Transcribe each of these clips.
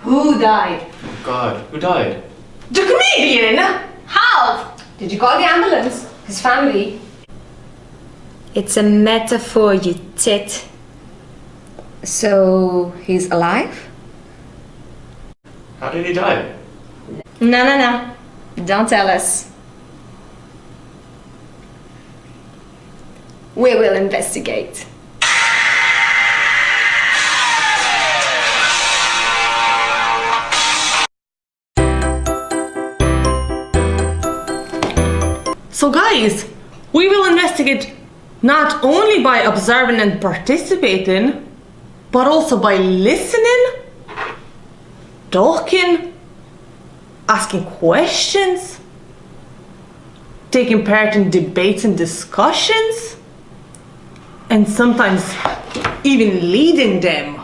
Who died? Oh God, who died? The comedian! How? Did you call the ambulance? His family? It's a metaphor, you tit. So, he's alive? How did he die? No. Don't tell us. We will investigate. So guys, we will investigate not only by observing and participating, but also by listening, talking, asking questions, taking part in debates and discussions, and sometimes even leading them.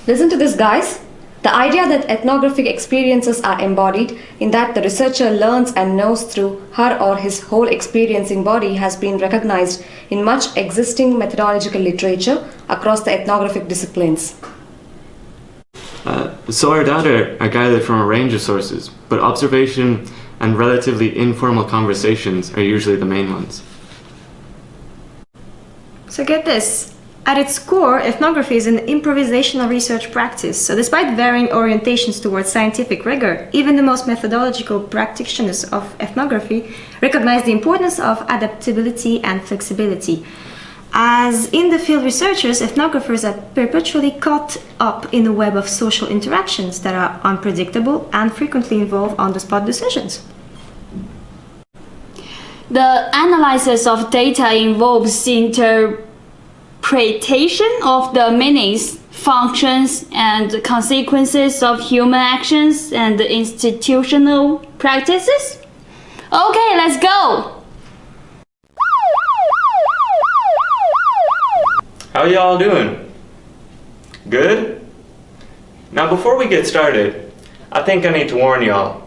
Listen to this, guys. The idea that ethnographic experiences are embodied in that the researcher learns and knows through her or his whole experiencing body has been recognized in much existing methodological literature across the ethnographic disciplines. So our data are gathered from a range of sources, but observation and relatively informal conversations are usually the main ones. So get this. At its core, ethnography is an improvisational research practice. So despite varying orientations towards scientific rigor, even the most methodological practitioners of ethnography recognize the importance of adaptability and flexibility. As in-the-field researchers, ethnographers are perpetually caught up in a web of social interactions that are unpredictable and frequently involve on-the-spot decisions. The analysis of data involves interpretation of the meanings, functions, and consequences of human actions and institutional practices. Okay, let's go! How y'all doing? Good? Now before we get started, I think I need to warn y'all,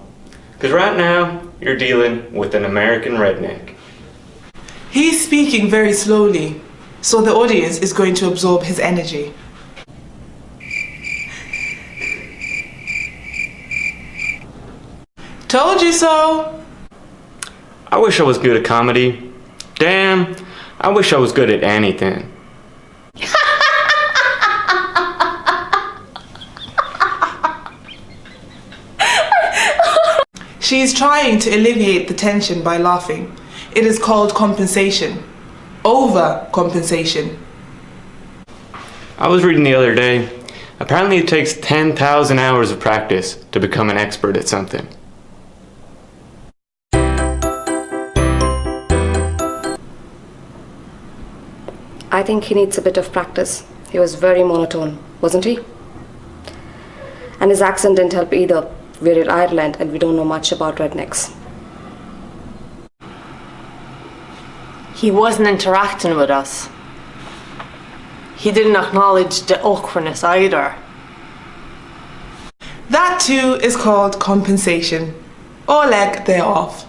because right now you're dealing with an American redneck. He's speaking very slowly, so the audience is going to absorb his energy. Told you so! I wish I was good at comedy. Damn, I wish I was good at anything. She's trying to alleviate the tension by laughing. It is called compensation. Overcompensation. I was reading the other day, apparently it takes 10,000 hours of practice to become an expert at something. I think he needs a bit of practice. He was very monotone, wasn't he? And his accent didn't help either. We're in Ireland and we don't know much about rednecks. He wasn't interacting with us. He didn't acknowledge the awkwardness either. That too is called compensation, or lack thereof.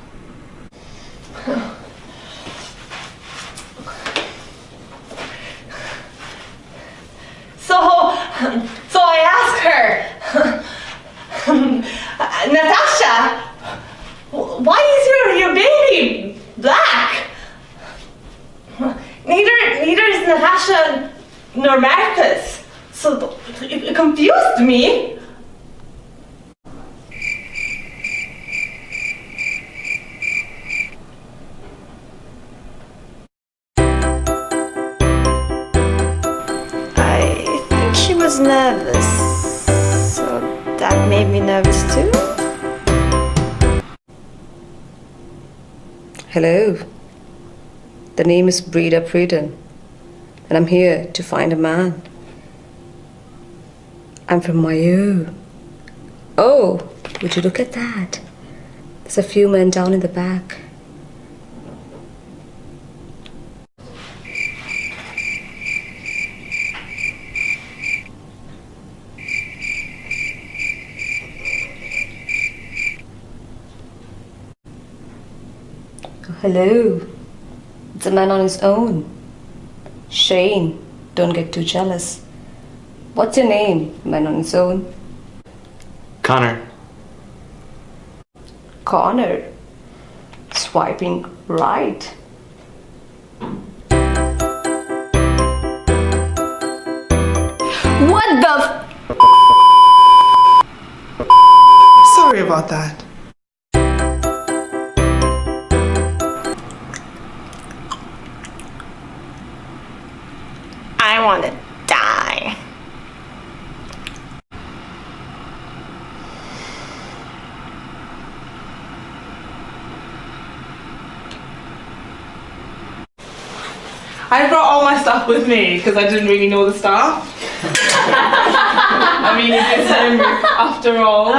So I asked her, Natasha, why is your baby black? Neither is Natasha nor Marcus. So it confused me. I think she was nervous, so that made me nervous too. Hello. The name is Breda Preden, and I'm here to find a man. I'm from Mayo. Oh, would you look at that? There's a few men down in the back. Oh, hello. It's a man on his own. Shane, don't get too jealous. What's your name, man on his own? Connor. Connor. Swiping right. What the Sorry about that. I want to die. I brought all my stuff with me because I didn't really know the stuff. I mean, it is him after all.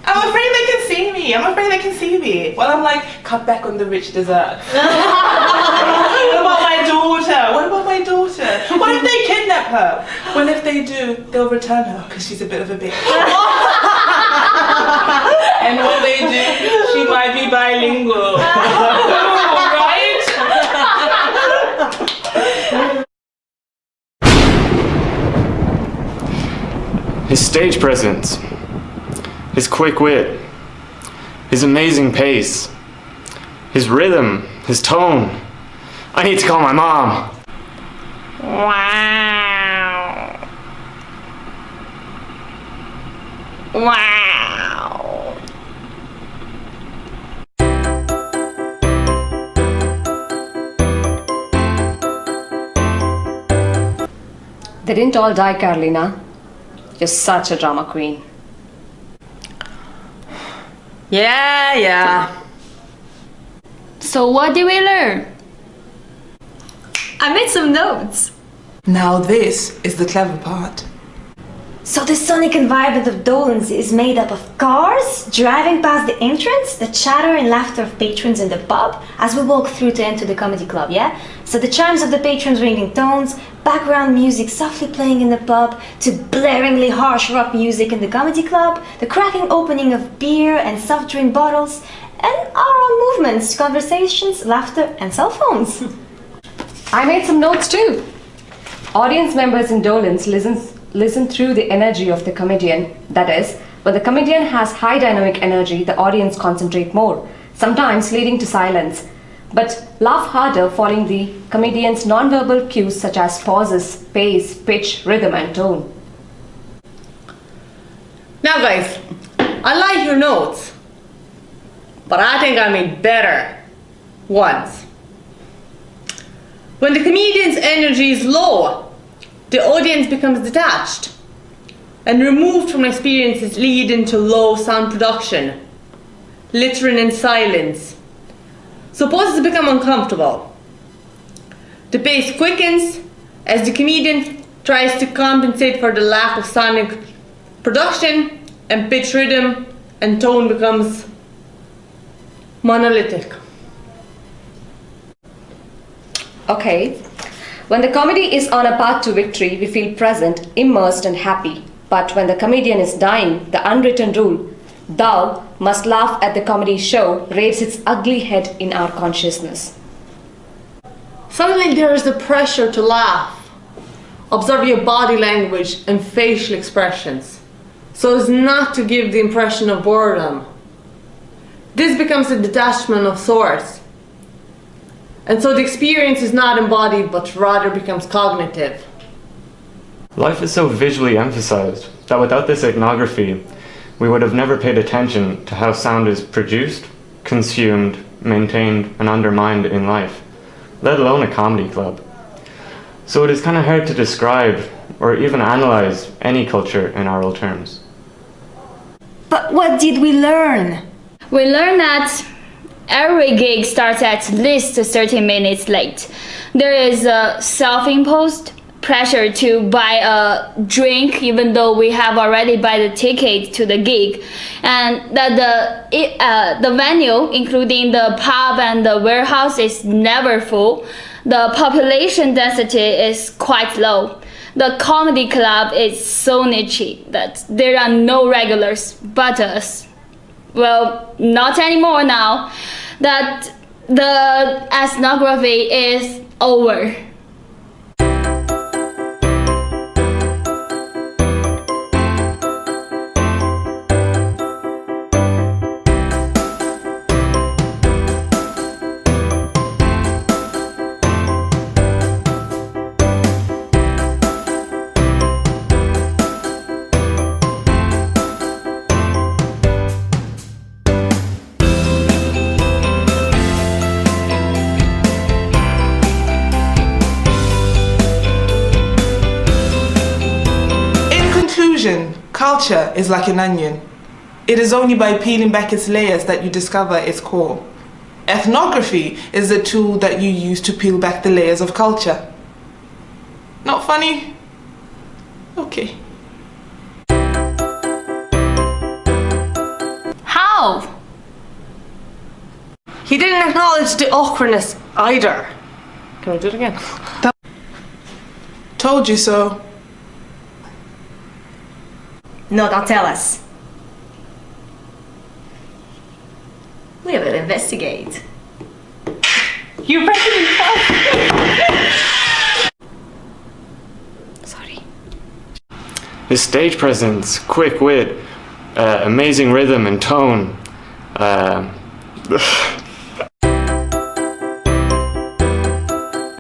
I'm afraid they can see me. I'm afraid they can see me. Well, I'm like, cut back on the rich dessert. What about my daughter? What about my daughter? What if they kidnap her? Well, if they do, they'll return her because she's a bit of a bitch. And when they do, she might be bilingual. Right? His stage presence, his quick wit, his amazing pace, his rhythm, his tone. I need to call my mom. Wow. Wow. They didn't all die, Carolina. You're such a drama queen. Yeah. So what did we learn? I made some notes. Now this is the clever part. So the sonic environment of Dolan's is made up of cars driving past the entrance, the chatter and laughter of patrons in the pub as we walk through to enter the comedy club, yeah? So the chimes of the patrons ringing tones, background music softly playing in the pub, to blaringly harsh rock music in the comedy club, the cracking opening of beer and soft drink bottles, and our own movements, conversations, laughter and cell phones. I made some notes too. Audience members in Dolan's listen through the energy of the comedian. That is, when the comedian has high dynamic energy, the audience concentrate more, sometimes leading to silence, but laugh harder following the comedian's non-verbal cues such as pauses, pace, pitch, rhythm and tone. Now guys, I like your notes, but I think I made better ones. When the comedian's energy is low, the audience becomes detached and removed from experiences leading to low sound production, littering and silence. So pauses become uncomfortable. The pace quickens as the comedian tries to compensate for the lack of sonic production, and pitch, rhythm and tone becomes monolithic. Okay. When the comedy is on a path to victory, we feel present, immersed and happy. But when the comedian is dying, the unwritten rule, thou must laugh at the comedy show, rears its ugly head in our consciousness. Suddenly there is the pressure to laugh. Observe your body language and facial expressions, so as not to give the impression of boredom. This becomes a detachment of sorts. And so the experience is not embodied, but rather becomes cognitive. Life is so visually emphasized that without this ethnography, we would have never paid attention to how sound is produced, consumed, maintained, and undermined in life, let alone a comedy club. So it is kind of hard to describe or even analyze any culture in oral terms. But what did we learn? We learned that every gig starts at least 30 minutes late. There is a self-imposed pressure to buy a drink even though we have already bought the ticket to the gig, and that the venue, including the pub and the warehouse, is never full. The population density is quite low. The comedy club is so niche that there are no regulars but us. Well, not anymore now. That the ethnography is over. Culture is like an onion. It is only by peeling back its layers that you discover its core. Ethnography is the tool that you use to peel back the layers of culture. Not funny? Okay. How? He didn't acknowledge the awkwardness either. Can we do it again? Told you so. No, don't tell us. We will investigate. You ready? Sorry. His stage presence, quick wit, amazing rhythm and tone.